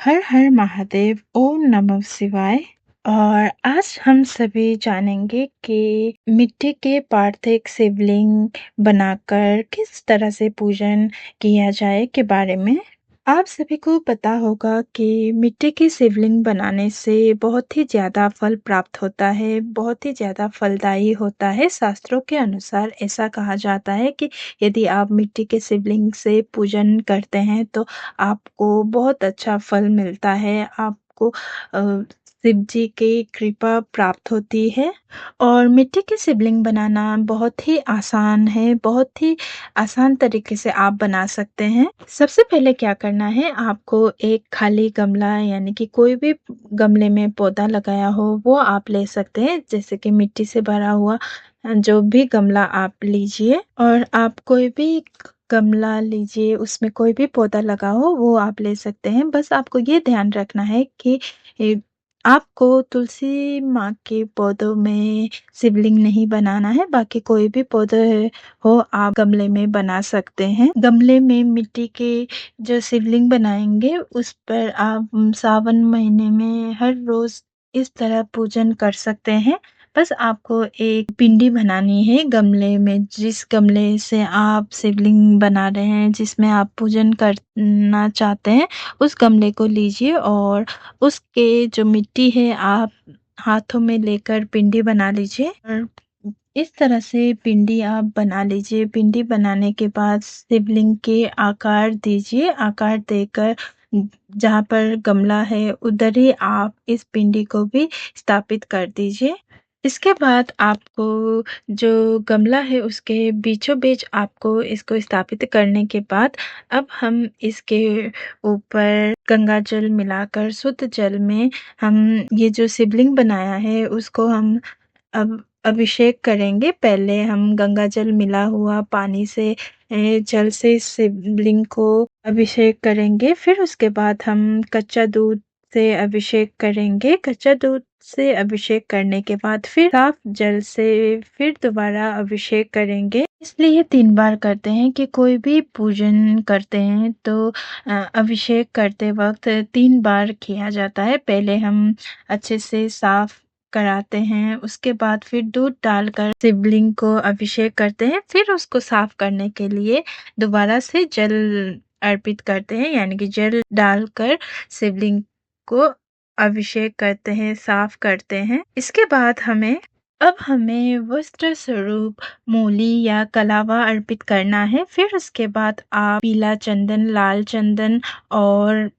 हर हर महादेव, ओम नमः शिवाय। और आज हम सभी जानेंगे कि मिट्टी के पार्थिव शिवलिंग बनाकर किस तरह से पूजन किया जाए के बारे में। आप सभी को पता होगा कि मिट्टी की शिवलिंग बनाने से बहुत ही ज़्यादा फल प्राप्त होता है, बहुत ही ज़्यादा फलदायी होता है। शास्त्रों के अनुसार ऐसा कहा जाता है कि यदि आप मिट्टी के शिवलिंग से पूजन करते हैं तो आपको बहुत अच्छा फल मिलता है, आपको शिव जी की कृपा प्राप्त होती है। और मिट्टी की शिवलिंग बनाना बहुत ही आसान है, बहुत ही आसान तरीके से आप बना सकते हैं। सबसे पहले क्या करना है, आपको एक खाली गमला यानी कि कोई भी गमले में पौधा लगाया हो वो आप ले सकते हैं, जैसे कि मिट्टी से भरा हुआ जो भी गमला आप लीजिए। और आप कोई भी गमला लीजिए, उसमें कोई भी पौधा लगा हो वो आप ले सकते हैं। बस आपको ये ध्यान रखना है कि ए, आपको तुलसी माँ के पौधों में शिवलिंग नहीं बनाना है, बाकी कोई भी पौधे हो आप गमले में बना सकते हैं। गमले में मिट्टी के जो शिवलिंग बनाएंगे उस पर आप सावन महीने में हर रोज इस तरह पूजन कर सकते हैं। बस आपको एक पिंडी बनानी है गमले में, जिस गमले से आप शिवलिंग बना रहे हैं, जिसमें आप पूजन करना चाहते हैं, उस गमले को लीजिए और उसके जो मिट्टी है आप हाथों में लेकर पिंडी बना लीजिए। और इस तरह से पिंडी आप बना लीजिए। पिंडी बनाने के बाद शिवलिंग के आकार दीजिए। आकार देकर जहाँ पर गमला है उधर ही आप इस पिंडी को भी स्थापित कर दीजिए। इसके बाद आपको जो गमला है उसके बीचों बीच आपको इसको स्थापित करने के बाद अब हम इसके ऊपर गंगा जल मिलाकर शुद्ध जल में हम ये जो शिवलिंग बनाया है उसको हम अब अभिषेक करेंगे। पहले हम गंगा जल मिला हुआ पानी से जल से शिवलिंग को अभिषेक करेंगे। फिर उसके बाद हम कच्चा दूध से अभिषेक करेंगे। कच्चा दूध से अभिषेक करने के बाद फिर साफ जल से फिर दोबारा अभिषेक करेंगे। इसलिए 3 बार करते हैं कि कोई भी पूजन करते हैं तो अभिषेक करते वक्त 3 बार किया जाता है। पहले हम अच्छे से साफ कराते हैं, उसके बाद फिर दूध डालकर शिवलिंग को अभिषेक करते हैं। फिर उसको साफ करने के लिए दोबारा से जल अर्पित करते हैं, यानी कि जल डालकर शिवलिंग को अभिषेक करते हैं, साफ करते हैं। इसके बाद हमें वस्त्र स्वरूप मूली या कलावा अर्पित करना है। फिर उसके बाद आप पीला चंदन, लाल चंदन और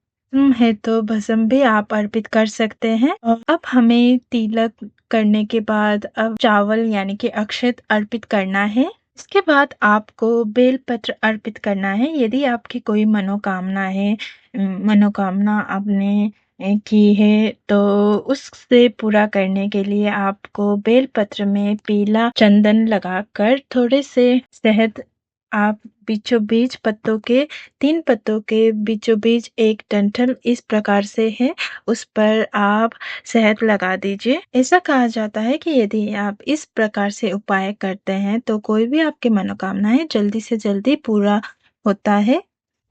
है तो भस्म भी आप अर्पित कर सकते हैं। और अब हमें तिलक करने के बाद अब चावल यानी कि अक्षत अर्पित करना है। इसके बाद आपको बेलपत्र अर्पित करना है। यदि आपकी कोई मनोकामना है, मनोकामना आपने की है तो उससे पूरा करने के लिए आपको बेलपत्र में पीला चंदन लगाकर थोड़े से शहद आप बीचों बीच पत्तों के 3 पत्तों के बीचों बीच एक डंठल इस प्रकार से है, उस पर आप शहद लगा दीजिए। ऐसा कहा जाता है कि यदि आप इस प्रकार से उपाय करते हैं तो कोई भी आपकी मनोकामनाएं जल्दी से जल्दी पूरा होता है।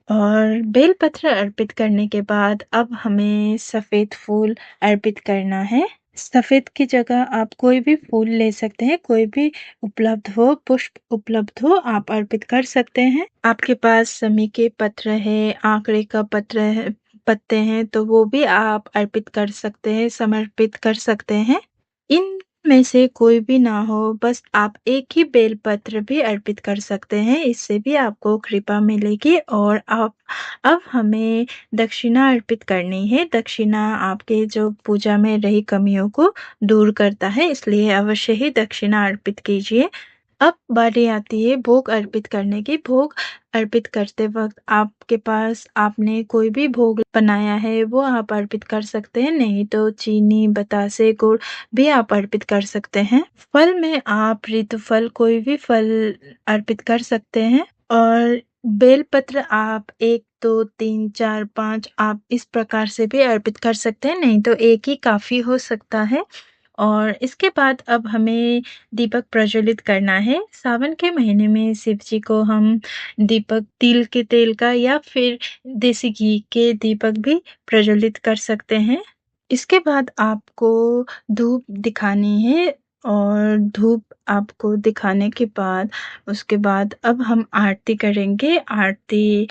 और बेलपत्र अर्पित करने के बाद अब हमें सफेद फूल अर्पित करना है। सफेद की जगह आप कोई भी फूल ले सकते हैं, कोई भी उपलब्ध हो, पुष्प उपलब्ध हो आप अर्पित कर सकते हैं। आपके पास समी के पत्र है, आंकड़े का पत्र है, पत्ते हैं तो वो भी आप अर्पित कर सकते हैं, समर्पित कर सकते हैं। इन में से कोई भी ना हो, बस आप एक ही बेलपत्र भी अर्पित कर सकते हैं, इससे भी आपको कृपा मिलेगी। और आप अब हमें दक्षिणा अर्पित करनी है। दक्षिणा आपके जो पूजा में रही कमियों को दूर करता है, इसलिए अवश्य ही दक्षिणा अर्पित कीजिए। अब बारी आती है भोग अर्पित करने की। भोग अर्पित करते वक्त आपके पास आपने कोई भी भोग बनाया है वो आप अर्पित कर सकते हैं, नहीं तो चीनी, बतासे, गुड़ भी आप अर्पित कर सकते हैं। फल में आप ऋतुफल कोई भी फल अर्पित कर सकते हैं। और बेलपत्र आप 1 2 3 4 5 आप इस प्रकार से भी अर्पित कर सकते हैं, नहीं तो एक ही काफी हो सकता है। और इसके बाद अब हमें दीपक प्रज्वलित करना है। सावन के महीने में शिव जी को हम दीपक तिल के तेल का या फिर देसी घी के दीपक भी प्रज्वलित कर सकते हैं। इसके बाद आपको धूप दिखानी है और धूप आपको दिखाने के बाद उसके बाद अब हम आरती करेंगे। आरती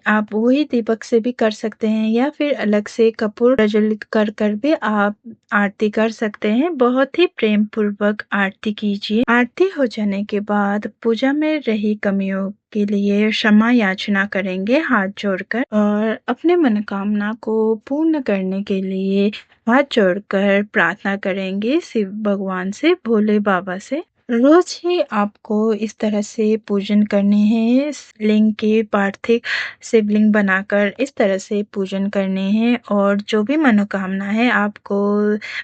आप वही दीपक से भी कर सकते हैं या फिर अलग से कपूर प्रज्वलित कर भी आप आरती कर सकते हैं। बहुत ही प्रेम पूर्वक आरती कीजिए। आरती हो जाने के बाद पूजा में रही कमियों के लिए क्षमा याचना करेंगे हाथ जोड़कर और अपने मनोकामना को पूर्ण करने के लिए हाथ जोड़कर प्रार्थना करेंगे शिव भगवान से, भोले बाबा से। रोज ही आपको इस तरह से पूजन करने हैं। लिंग के पार्थिव शिवलिंग बनाकर इस तरह से पूजन करने हैं और जो भी मनोकामना है आपको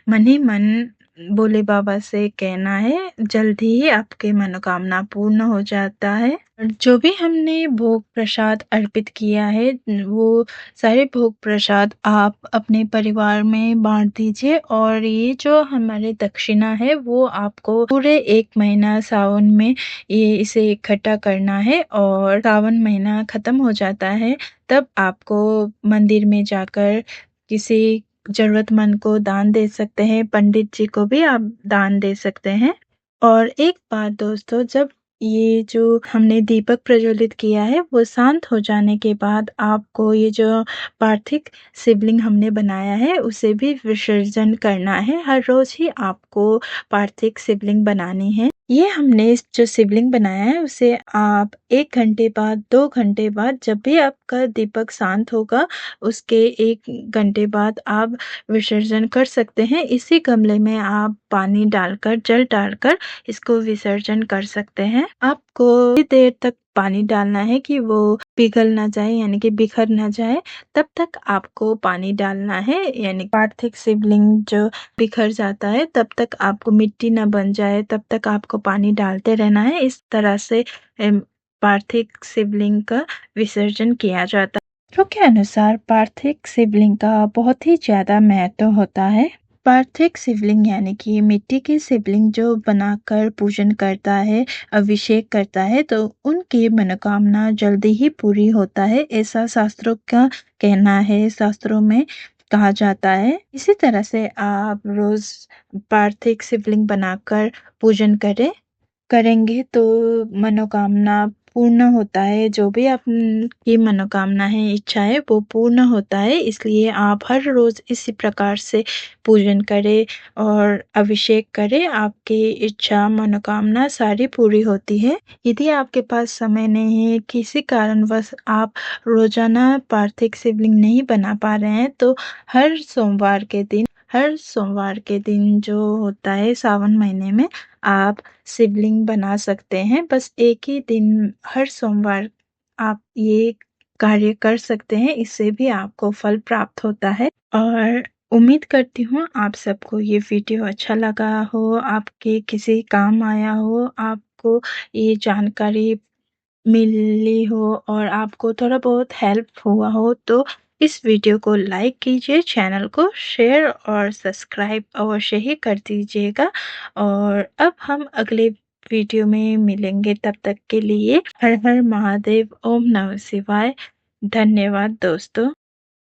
मन ही मन भोले बाबा से कहना है। जल्दी ही आपके मनोकामना पूर्ण हो जाता है। जो भी हमने भोग प्रसाद अर्पित किया है वो सारे भोग प्रसाद आप अपने परिवार में बांट दीजिए और ये जो हमारे दक्षिणा है वो आपको पूरे 1 महीना सावन में ये इसे इकट्ठा करना है और सावन महीना खत्म हो जाता है तब आपको मंदिर में जाकर किसी जरूरतमंद को दान दे सकते हैं। पंडित जी को भी आप दान दे सकते हैं। और एक बात दोस्तों, जब ये जो हमने दीपक प्रज्वलित किया है वो शांत हो जाने के बाद आपको ये जो पार्थिव शिवलिंग हमने बनाया है उसे भी विसर्जन करना है। हर रोज ही आपको पार्थिव शिवलिंग बनानी है। ये हमने जो शिवलिंग बनाया है उसे आप 1 घंटे बाद 2 घंटे बाद जब भी आपका दीपक शांत होगा उसके 1 घंटे बाद आप विसर्जन कर सकते हैं। इसी गमले में आप पानी डालकर जल डालकर इसको विसर्जन कर सकते हैं। आपको थोड़ी देर तक पानी डालना है कि वो पिघल ना जाए यानी कि बिखर ना जाए, तब तक आपको पानी डालना है। यानी पार्थिव शिवलिंग जो बिखर जाता है तब तक आपको मिट्टी ना बन जाए तब तक आपको पानी डालते रहना है। इस तरह से पार्थिव शिवलिंग का विसर्जन किया जाता है। शास्त्रों के अनुसार पार्थिव शिवलिंग का बहुत ही ज्यादा महत्व होता है। पार्थिव शिवलिंग यानी कि मिट्टी की शिवलिंग जो बनाकर पूजन करता है, अभिषेक करता है तो उनकी मनोकामना जल्दी ही पूरी होता है, ऐसा शास्त्रों का कहना है। शास्त्रों में कहा जाता है। इसी तरह से आप रोज पार्थिव शिवलिंग बनाकर पूजन करेंगे तो मनोकामना पूर्ण होता है। जो भी आपकी मनोकामना है, इच्छा है वो पूर्ण होता है। इसलिए आप हर रोज इसी प्रकार से पूजन करें और अभिषेक करें। आपकी इच्छा मनोकामना सारी पूरी होती है। यदि आपके पास समय नहीं है, किसी कारणवश आप रोजाना पार्थिव शिवलिंग नहीं बना पा रहे हैं तो हर सोमवार के दिन जो होता है सावन महीने में आप शिवलिंग बना सकते हैं। बस एक ही दिन हर सोमवार आप ये कार्य कर सकते हैं। इससे भी आपको फल प्राप्त होता है और उम्मीद करती हूँ आप सबको ये वीडियो अच्छा लगा हो, आपके किसी काम आया हो, आपको ये जानकारी मिली हो और आपको थोड़ा बहुत हेल्प हुआ हो तो इस वीडियो को लाइक कीजिए, चैनल को शेयर और सब्सक्राइब अवश्य ही कर दीजिएगा। और अब हम अगले वीडियो में मिलेंगे, तब तक के लिए हर हर महादेव, ओम नमः शिवाय। धन्यवाद दोस्तों।